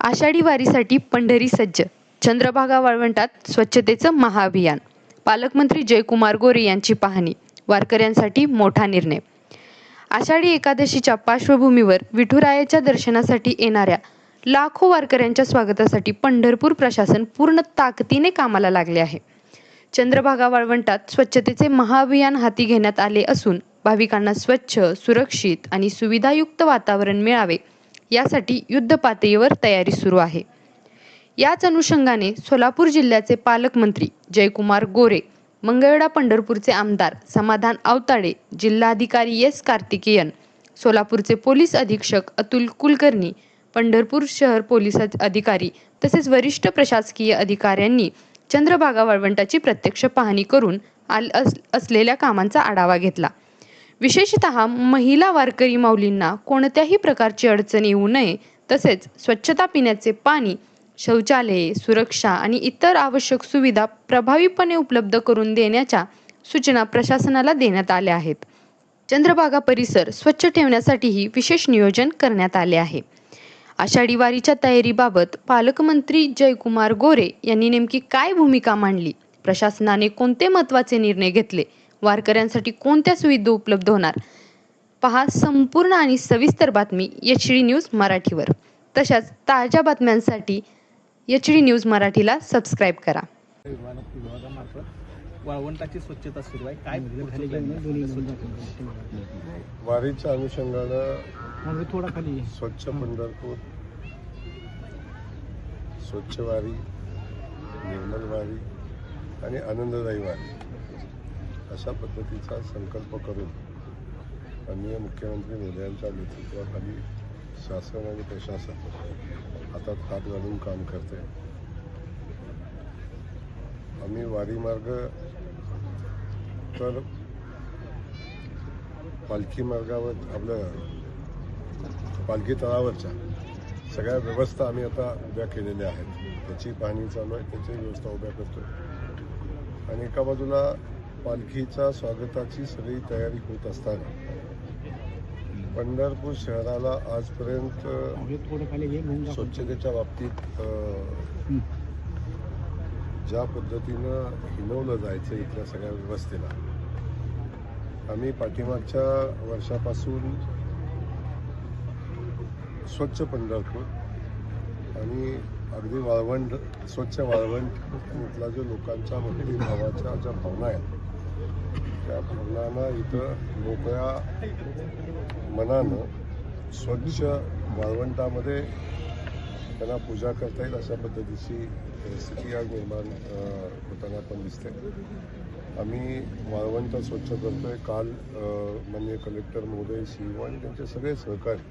आषाढी वारीसाठी पंढरी सज्ज. चंद्रभागा वाळवंटात स्वच्छतेचं महाअभियान. पालकमंत्री जयकुमार गोरे यांची पाहणी. वारकऱ्यांसाठी मोठा निर्णय. आषाढी एकादशीच्या पार्श्वभूमीवर विठुरायाच्या दर्शनासाठी येणाऱ्या लाखो वारकऱ्यांच्या स्वागतासाठी पंढरपूर प्रशासन पूर्ण ताकदीने कामाला लागले आहे. चंद्रभागा वाळवंटात स्वच्छतेचे महाअभियान हाती घेण्यात आले असून भाविकांना स्वच्छ, सुरक्षित आणि सुविधायुक्त वातावरण मिळावे यासाठी युद्धपातळीवर तयारी सुरू आहे. याच अनुषंगाने सोलापूर जिल्ह्याचे पालकमंत्री जयकुमार गोरे, मंगळवेढा पंढरपूरचे आमदार समाधान आवताडे, जिल्हाधिकारी एस कार्तिकेयन, सोलापूरचे पोलीस अधीक्षक अतुल कुलकर्णी, पंढरपूर शहर पोलीस अधिकारी तसेच वरिष्ठ प्रशासकीय अधिकाऱ्यांनी चंद्रभागा वाळवंटाची प्रत्यक्ष पाहणी करून असलेल्या कामांचा आढावा घेतला. विशेषतः महिला वारकरी माऊलींना कोणत्याही प्रकारची अडचण येऊ नये तसेच स्वच्छता, पिण्याचे पाणी, शौचालये, सुरक्षा आणि इतर आवश्यक सुविधा प्रभावीपणे उपलब्ध करून देण्याच्या सूचना प्रशासनाला देण्यात आल्या आहेत. चंद्रभागा परिसर स्वच्छ ठेवण्यासाठीही विशेष नियोजन करण्यात आले आहे. आषाढी वारीच्या तयारीबाबत पालकमंत्री जयकुमार गोरे यांनी नेमकी काय भूमिका मांडली? प्रशासनाने कोणते महत्त्वाचे निर्णय घेतले? वारकऱ्यांसाठी कोणत्या सुविधा उपलब्ध होणार? पहा संपूर्ण आणि सविस्तर बातमी HD न्यूज मराठीवर. तशाच ताज्या बातम्यांसाठी HD न्यूज मराठीला सबस्क्राईब करा. वाळवंटाची स्वच्छता सुरू आहे. काय वारीच्या अनुषंगानं थोडा खाली स्वच्छ पंढरपूर, स्वच्छ वारी, निर्मल वारी आणि आनंददायी वारी अशा पद्धतीचा संकल्प करून माननीय मुख्यमंत्री मोदयांच्या नेतृत्वाखाली शासन आणि प्रशासन हातात हात घालून काम करते. आम्ही वारी मार्ग तर पालखी मार्गावर आपलं पालखी तळावरच्या सगळ्या व्यवस्था आम्ही आता उभ्या केलेल्या आहेत. त्याची पाहणी चालू आहे, त्याची व्यवस्था उभ्या करतो आणि एका बाजूला पालखीच्या स्वागताची सगळी तयारी होत असताना पंढरपूर शहराला आजपर्यंत स्वच्छतेच्या बाबतीत ज्या पद्धतीनं हिनवलं जायचं इथल्या सगळ्या व्यवस्थेला, आम्ही पाठीमागच्या वर्षापासून स्वच्छ पंढरपूर आणि अगदी वाळवंट, स्वच्छ वाळवंट इथला जो लोकांच्या भक्तिभावाच्या ज्या भावना आहेत त्या भावनांना इथं मोकळ्या मनानं स्वच्छ वाळवंटामध्ये त्यांना पूजा करता येईल अशा पद्धतीची परिस्थिती आज निर्माण होताना पण दिसते. आम्ही वाळवंट स्वच्छ करतोय. काल माननीय कलेक्टर महोदय, CEO आणि त्यांचे सगळे सहकारी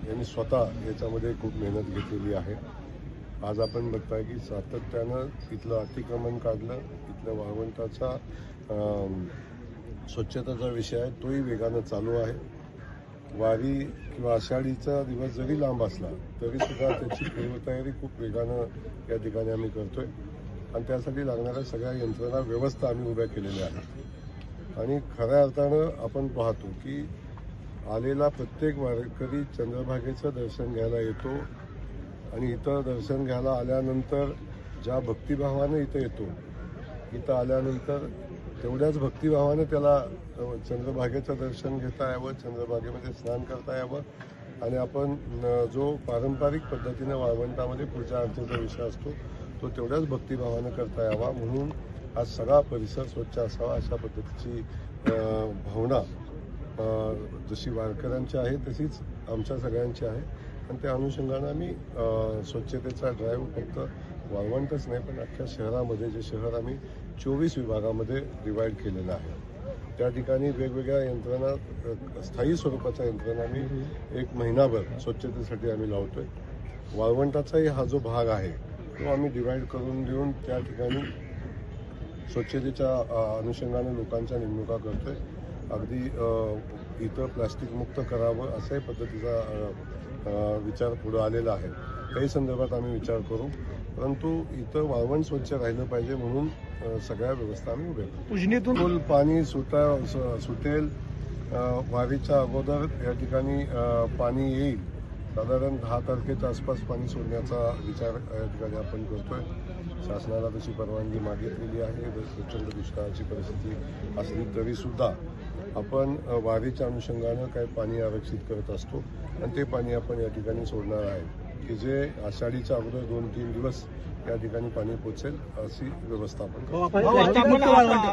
यांनी स्वतः याच्यामध्ये खूप मेहनत घेतलेली आहे. आज आपण बघताय की सातत्यानं इथलं अतिक्रमण काढलं, इथल्या वाळवंटाचा स्वच्छतेचा विषय आहे तोही वेगानं चालू आहे. वारी किंवा आषाढीचा दिवस जरी लांब असला तरीसुद्धा त्याची पूर्वतयारी खूप वेगानं या ठिकाणी आम्ही करतोय आणि त्यासाठी लागणाऱ्या सगळ्या यंत्रणा, व्यवस्था आम्ही उभ्या केलेल्या आहेत. आणि खऱ्या अर्थानं आपण पाहतो की आलेला प्रत्येक वारकरी चंद्रभागेचं दर्शन घ्यायला येतो आणि इथं दर्शन घ्यायला आल्यानंतर ज्या भक्तिभावानं इथं येतो, इथं आल्यानंतर तेवढ्याच भक्तिभावानं त्याला चंद्रभागेचं दर्शन घेता यावं, चंद्रभागेमध्ये स्नान करता यावं आणि आपण जो पारंपरिक पद्धतीनं वाळवंटामध्ये पूजा अर्चेचा विषय असतो तो तेवढ्याच भक्तिभावानं करता यावा म्हणून आज सगळा परिसर स्वच्छ असावा अशा पद्धतीची भावना जशी वारकऱ्यांची आहे तशीच आमच्या सगळ्यांची आहे. आणि त्या अनुषंगानं आम्ही स्वच्छतेचा ड्राईव्ह फक्त वाळवंटच नाही पण अख्ख्या शहरामध्ये, जे शहर आम्ही 24 विभागामध्ये डिवाईड केलेलं आहे, त्या ठिकाणी वेगवेगळ्या यंत्रणा, स्थायी स्वरूपाच्या यंत्रणा आम्ही 1 महिनाभर स्वच्छतेसाठी आम्ही लावतोय. वाळवंटाचाही हा जो भाग आहे तो आम्ही डिवाईड करून देऊन त्या ठिकाणी स्वच्छतेच्या अनुषंगाने लोकांच्या नेमणुका करतोय. अगदी इथं प्लास्टिक मुक्त करावं अशाही पद्धतीचा विचार पुढं आलेला आहे. काही संदर्भात आम्ही विचार करू, परंतु इथं वाळवंट स्वच्छ राहिलं पाहिजे म्हणून सगळ्या व्यवस्था आम्ही उभ्या करू. उजनीतून पाणी सुटेल, वारीच्या अगोदर या ठिकाणी पाणी येईल साधारण 10 तारखेच्या आसपास पाणी सोडण्याचा विचार या ठिकाणी आपण करतोय. शासनाला तशी परवानगी मागितलेली आहे. प्रचंड दुष्काळाची परिस्थिती असली तरीसुद्धा आपण वारीच्या अनुषंगानं काही पाणी आरक्षित करत असतो आणि ते पाणी आपण या ठिकाणी सोडणार आहे की जे आषाढीच्या अगोदर 2-3 दिवस या ठिकाणी पाणी पोचेल अशी व्यवस्था आपण करतो.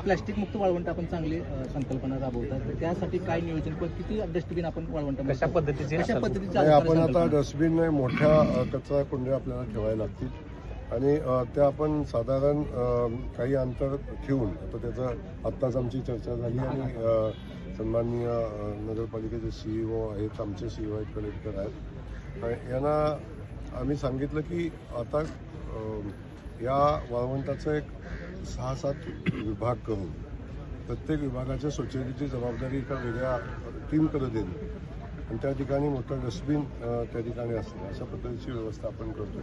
प्लास्टिक मुक्त वाळवंट आपण चांगली संकल्पना राबवतात, तर त्यासाठी काय नियोजन किंवा किती डस्टबिन आपण वाळवंट कशा पद्धतीचे नाही, आपण आता डस्टबिन नाही, मोठ्या कचरा कुंड्या आपल्याला ठेवायला लागतील आणि त्या आपण साधारण काही अंतर ठेवून आता त्याचं आत्ताच आमची चर्चा झाली आणि सन्माननीय नगरपालिकेचे CEO आहेत, आमचे CEO आहेत, कलेक्टर आहेत, यांना आम्ही सांगितलं की आता या वाळवंटाचा एक 6-7 विभाग करून प्रत्येक विभागाच्या स्वच्छतेची जबाबदारी एका वेगळ्या टीमकडे देणं आणि त्या ठिकाणी मोठं डस्टबिन त्या ठिकाणी असणं अशा पद्धतीची व्यवस्था आपण करतो.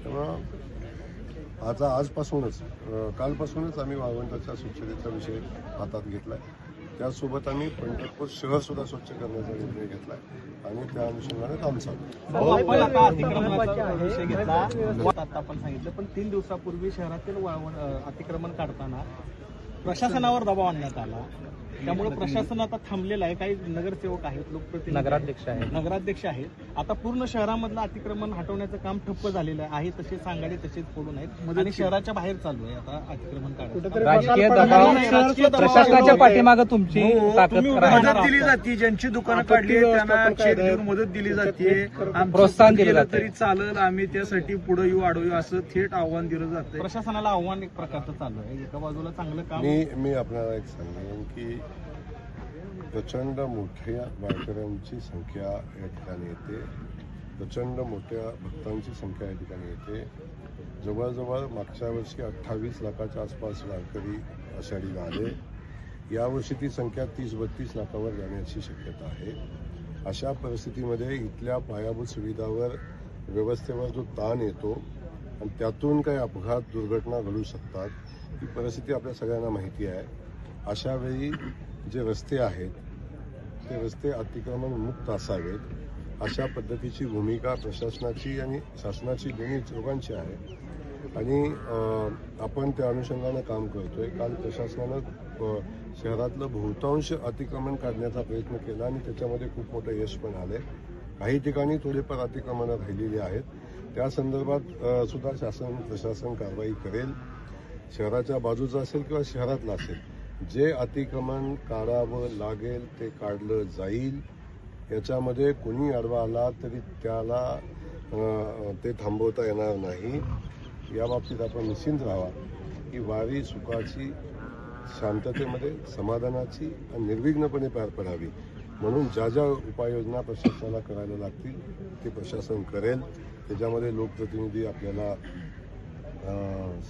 त्यामुळं आजपासूनच कालपासूनच आम्ही वाळवंटाच्या स्वच्छतेचा विषय हातात घेतला आहे. त्यासोबत आम्ही पंढरपूर शहरसुद्धा स्वच्छ करण्याचा निर्णय घेतला आहे आणि त्या अनुषंगाने काम चालू आता आपण सांगितलं, पण 3 दिवसापूर्वी शहरातील वाळवंट अतिक्रमण काढताना प्रशासनावर दबाव आणण्यात आला. त्यामुळे प्रशासन आता थांबलेलं आहे. काही नगरसेवक आहेत, लोकप्रतिनिधी नगराध्यक्ष आहेत. आता पूर्ण शहरामधलं अतिक्रमण हटवण्याचं काम ठप्प झालेलं आहे. तसे सांगाडे तसेच पडून आहेत आणि शहराच्या बाहेर चालू आहे आता अतिक्रमण काढायचं. राजकीय दबाव प्रशासनाच्या पाठीमागे तुमची ताकद मदत दिली जाते. ज्यांची दुकानं काढली त्यांना चेक देऊन मदत दिली जाते. प्रोत्साहन दिलं जातं. तरी चालेल, आम्ही त्यासाठी पुढे येऊ आडू असं थेट आव्हान दिलं जातं. प्रशासनाला आव्हान एक प्रकारचं चालू आहे. एका बाजूला चांगलं काम. मी आपल्याला एक सांगेन की प्रचंड मोठ्या वारकऱ्यांची संख्या या ठिकाणी येते, प्रचंड मोठ्या भक्तांची संख्या या ठिकाणी येते. जवळजवळ मागच्या वर्षी 28 लाखाच्या आसपास वारकरी आषाढीला आले. यावर्षी ती संख्या 30-32 लाखावर जाण्याची शक्यता आहे. अशा परिस्थितीमध्ये इथल्या पायाभूत सुविधावर व्यवस्थेवर जो ताण येतो आणि त्यातून काही अपघात दुर्घटना घडू शकतात, ही परिस्थिती आपल्या सगळ्यांना माहिती आहे. अशा वेळी जे रस्ते आहेत ते रस्ते अतिक्रमण मुक्त असावेत, अशा पद्धतीची भूमिका प्रशासनाची आणि शासनाची दोन्ही दोघांची आहे आणि आपण त्या अनुषंगानं काम करतोय. काल प्रशासनानं शहरातलं बहुतांश अतिक्रमण काढण्याचा प्रयत्न केला आणि त्याच्यामध्ये खूप मोठं यश पण आलंय. काही ठिकाणी थोडेफार अतिक्रमणं राहिलेली आहेत. त्या संदर्भात सुद्धा शासन प्रशासन कारवाई करेल. शहराच्या बाजूचं असेल किंवा शहरातलं असेल, जे अतिक्रमण काढावं लागेल ते काढलं जाईल. याच्यामध्ये कोणी आडवा आला तरी त्याला ते थांबवता येणार नाही. याबाबतीत आपण निश्चिंत राहावा की वारी सुखाची, शांततेमध्ये, समाधानाची आणि निर्विघ्नपणे पार पडावी. म्हणून ज्या ज्या उपाययोजना प्रशासनाला करायला लागतील ते प्रशासन करेल. त्याच्यामध्ये लोकप्रतिनिधी आपल्याला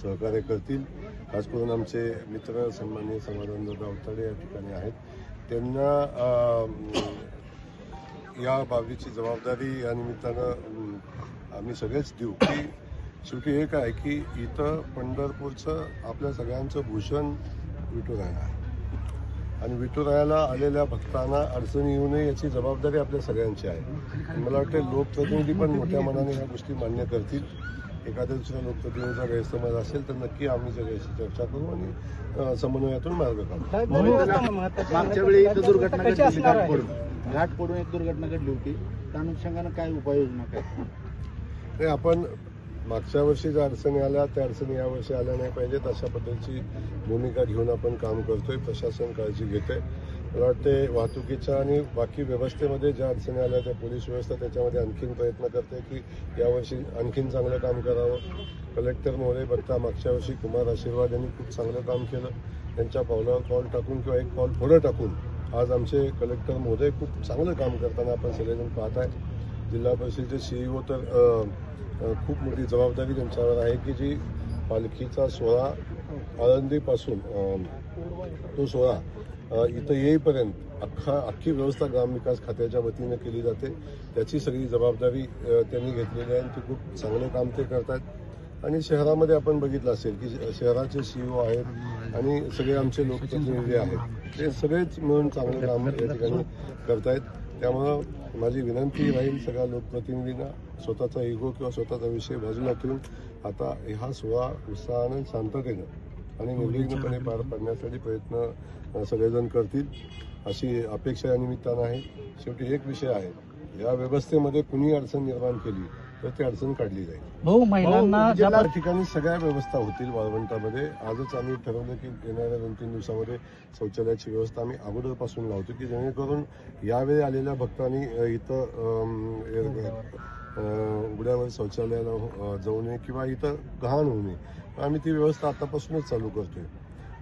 सहकार्य करतील. खास करून आमचे मित्र सन्माननीय समाधानदादा अवताडे या ठिकाणी आहेत. त्यांना या बाबीची जबाबदारी या निमित्तानं आम्ही सगळेच देऊ की शेवटी एक आहे की इथं पंढरपूरचं आपल्या सगळ्यांचं भूषण विठुराया आहे आणि विठुरायाला आलेल्या भक्तांना अडचणी येऊ नये याची जबाबदारी आपल्या सगळ्यांची आहे. आणि मला वाटतं लोकप्रतिनिधी पण मोठ्या मनाने ह्या गोष्टी मान्य करतील. एखाद्या दुसऱ्या लोकप्रतिनिधीचा गैरसमज असेल तर नक्की आम्ही सगळ्याशी चर्चा करू आणि समन्वयातून मार्ग काढू. मागच्या वेळी एक दुर्घटना घडली, घाट पडून एक दुर्घटना घडली होती. त्या अनुषंगानं काय उपाययोजना काय? नाही, आपण मागच्या वर्षी ज्या अडचणी आल्या त्या अडचणी यावर्षी आल्या नाही पाहिजेत अशा पद्धतीची भूमिका घेऊन आपण काम करतोय. प्रशासन काळजी घेते. मला वाटते वाहतुकीच्या आणि बाकी व्यवस्थेमध्ये ज्या अडचणी आल्या त्या पोलीस व्यवस्था त्याच्यामध्ये आणखीन प्रयत्न करते की यावर्षी आणखीन चांगलं काम करावं. कलेक्टर महोदय बघता मागच्या वर्षी कुमार आशीर्वाद यांनी खूप चांगलं काम केलं. त्यांच्या पावलावर पाऊल टाकून किंवा एक पाऊल पुढं टाकून आज आमचे कलेक्टर महोदय खूप चांगलं काम करताना आपण सगळेजण पाहत आहे. जिल्हा परिषदेचे CEO तर खूप मोठी जबाबदारी त्यांच्यावर आहे की जी पालखीचा सोहळा आळंदीपासून तो सोहळा इथं येईपर्यंत अख्खी व्यवस्था ग्रामविकास खात्याच्या वतीनं केली जाते. त्याची सगळी जबाबदारी त्यांनी घेतलेली आहे आणि ती खूप चांगलं काम ते करतात. आणि शहरामध्ये आपण बघितलं असेल की शहराचे CEO आहेत आणि सगळे आमचे लोकप्रतिनिधी आहेत, ते सगळेच मिळून चांगलं काम या ठिकाणी करतायत. त्यामुळं माझी विनंती राहील सगळ्या लोकप्रतिनिधींना स्वतःचा इगो किंवा स्वतःचा विषय बाजूला ठेवून आता हा सोहळा उत्साहानं शांततेनं आणि निर्विघ्नपणे पार पाडण्यासाठी प्रयत्न सगळेजण करतील अशी अपेक्षा या निमित्तानं आहे. शेवटी एक विषय आहे, या व्यवस्थेमध्ये कुणी अडचण निर्माण केली तर ती अडचण काढली जाईल. भाऊ महिलांना ज्या या ठिकाणी सगळ्या व्यवस्था होतील वाळवंटामध्ये. आजच आम्ही ठरवलं की येणाऱ्या 2-3 दिवसामध्ये शौचालयाची व्यवस्था आम्ही अगोदरपासून लावतो की जेणेकरून यावेळी आलेल्या भक्तांनी इथं उघड्यावर शौचालयाला जाऊ नये किंवा इथं घाण होऊ नये. आम्ही ती व्यवस्था आतापासूनच चालू करतोय.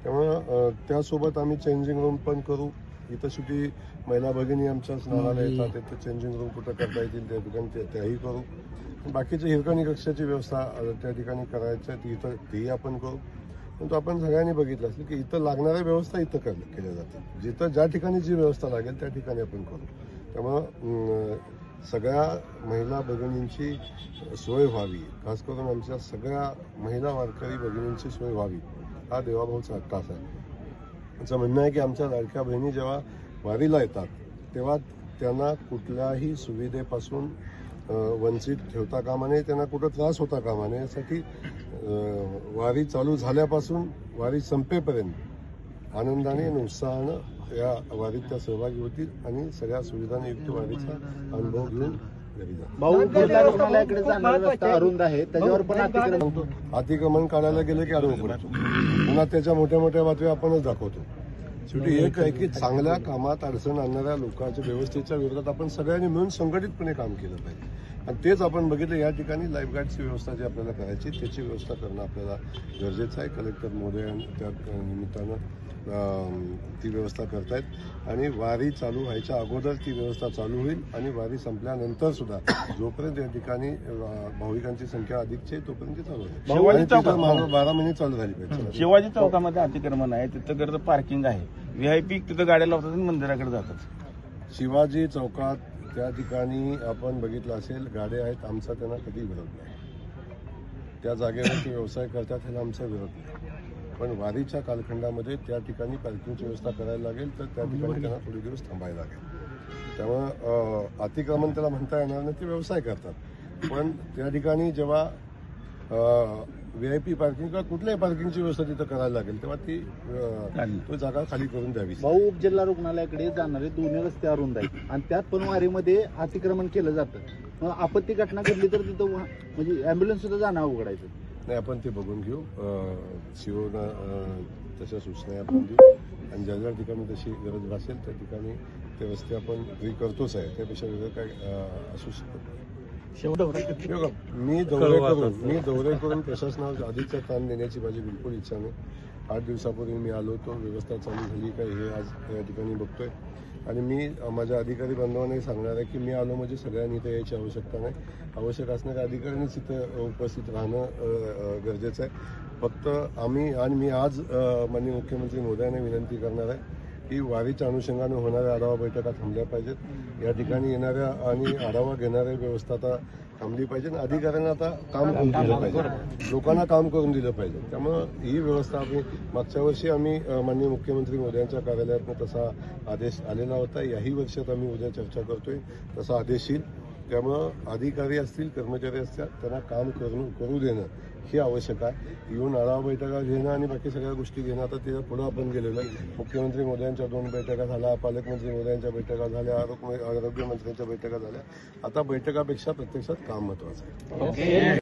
त्यामुळं त्यासोबत आम्ही चेंजिंग रूम पण करू. इथं शेवटी महिला भगिनी आमच्या स्नानाला येतात, तिथं चेंजिंग रूम कुठं करता येतील त्या ठिकाणी त्याही करू. बाकीच्या हिरकणी कक्षाची व्यवस्था त्या ठिकाणी करायच्या इथं तेही आपण करू. परंतु आपण सगळ्यांनी बघितलं असेल की इथं लागणाऱ्या व्यवस्था इथं केल्या जातील. जिथं ज्या ठिकाणी जी व्यवस्था लागेल त्या ठिकाणी आपण करू. त्यामुळं सगळ्या महिला भगिनींची सोय व्हावी, खास करून आमच्या सगळ्या महिला वारकरी भगिनींची सोय व्हावी हा देवाभाऊचा हट्टास आहे. आमचं म्हणणं आहे की आमच्या लाडक्या बहिणी जेव्हा वारीला येतात तेव्हा त्यांना कुठल्याही सुविधेपासून वंचित ठेवता कामा नये, त्यांना कुठं त्रास होता कामा नये. यासाठी वारी चालू झाल्यापासून वारी संपेपर्यंत आनंदाने आणि उत्साहानं या वारीत त्या सहभागी होतील आणि सगळ्या सुविधांनी युक्त वारीचा अनुभव घेऊन घरी जातील. भाऊ जिल्हा रुग्णालयाकडे जाणारा रस्ता अरुंद आहे, त्याच्यावर पण अतिक्रमण काढायला गेलं की आडवं पडतो. पुन्हा त्याच्या मोठ्या मोठ्या बातम्या आपणच दाखवतो. शेवटी एक आहे की चांगल्या कामात अडचण आणणाऱ्या लोकांच्या व्यवस्थेच्या विरोधात आपण सगळ्यांनी मिळून संघटितपणे काम केलं पाहिजे. आणि तेच आपण बघितलं या ठिकाणी लाईफगार्डची व्यवस्था जी आपल्याला करायची त्याची व्यवस्था करणं आपल्याला गरजेचं आहे. कलेक्टर महोदय त्या निमित्तानं ती व्यवस्था करतायत आणि वारी चालू व्हायच्या अगोदर ती व्यवस्था चालू होईल आणि वारी संपल्यानंतर सुद्धा जोपर्यंत या ठिकाणी भाविकांची संख्या अधिकची आहे तोपर्यंत ती चालू होईल. 12 महिने चालू झाली पाहिजे. शिवाजी चौकामध्ये अतिक्रमण आहे, तिथं गर्द पार्किंग आहे. व्हीआयपी तिथं गाड्या लावतात आणि मंदिराकडे जातात. शिवाजी चौकात त्या ठिकाणी आपण बघितलं असेल गाड्या आहेत, आमचा त्यांना कधी विरोध नाही. त्या जागेवर ते व्यवसाय करतात ह्याला आमचा विरोध नाही. पण वारीच्या कालखंडामध्ये त्या ठिकाणी पार्किंगची व्यवस्था करायला लागेल तर त्या ठिकाणी त्यांना थोडे दिवस थांबायला लागेल. त्यामुळं अतिक्रमण त्याला म्हणता येणार नाही, ते व्यवसाय करतात. पण त्या ठिकाणी जेव्हा VIP पार्किंग किंवा कुठल्याही पार्किंगची व्यवस्था तिथं करायला लागेल तेव्हा ती जागा खाली करून द्यावी. भाऊ जिल्हा रुग्णालयाकडे जाणारे दोन्ही रस्ते अरुंद आहेत आणि त्यात पण वारीमध्ये अतिक्रमण केलं जातं. मग आपत्ती घटना घडली तर तिथं म्हणजे अँब्युलन्स सुद्धा जाणं उघडायचं नाही. आपण ते बघून घेऊ. शिवनं तशा सूचना आपण देऊ आणि ज्या ज्या ठिकाणी तशी गरज भासेल त्या ठिकाणी ते रस्ते आपण करतोच आहे. त्यापेक्षा वेगळं काय असू शकत नाही. मी दौरे करून प्रशासनावर अधिकचा ताण देण्याची माझी बिलकुल इच्छा नाही. 8 दिवसापूर्वी मी आलो होतो, व्यवस्था चालू झाली काय हे आज या ठिकाणी बघतोय आणि मी माझ्या अधिकारी बांधवांनाही सांगणार आहे की मी आलो म्हणजे सगळ्यांनी इथं यायची आवश्यकता नाही. आवश्यक असणाऱ्या अधिकाऱ्यांनीच इथं उपस्थित राहणं गरजेचं आहे. फक्त आणि मी आज माननीय मुख्यमंत्री महोदयांना विनंती करणार आहे की वारीच्या अनुषंगाने होणाऱ्या आढावा बैठका थांबल्या पाहिजेत. या ठिकाणी येणाऱ्या आणि आढावा घेणाऱ्या व्यवस्था आता थांबली पाहिजे आणि अधिकाऱ्यांना आता काम करून दिलं पाहिजे, लोकांना काम करून दिलं पाहिजे. त्यामुळं ही व्यवस्था आम्ही मागच्या वर्षी आम्ही माननीय मुख्यमंत्री मोदयांच्या कार्यालयातून तसा आदेश आलेला होता. याही वर्षात आम्ही उद्या चर्चा करतोय तसा आदेश येईल. त्यामुळं अधिकारी असतील कर्मचारी असतील त्यांना काम करू देणं हे आवश्यक आहे. येऊन आढावा बैठका घेणं आणि बाकी सगळ्या गोष्टी घेणं आता त्याच्या पुढं आपण गेलेलो आहे. मुख्यमंत्री मोदयांच्या 2 बैठका झाल्या, पालकमंत्री मोदयांच्या बैठका झाल्या, आरोग्यमंत्र्यांच्या बैठका झाल्या. आता बैठकापेक्षा प्रत्यक्षात काम महत्वाचं आहे.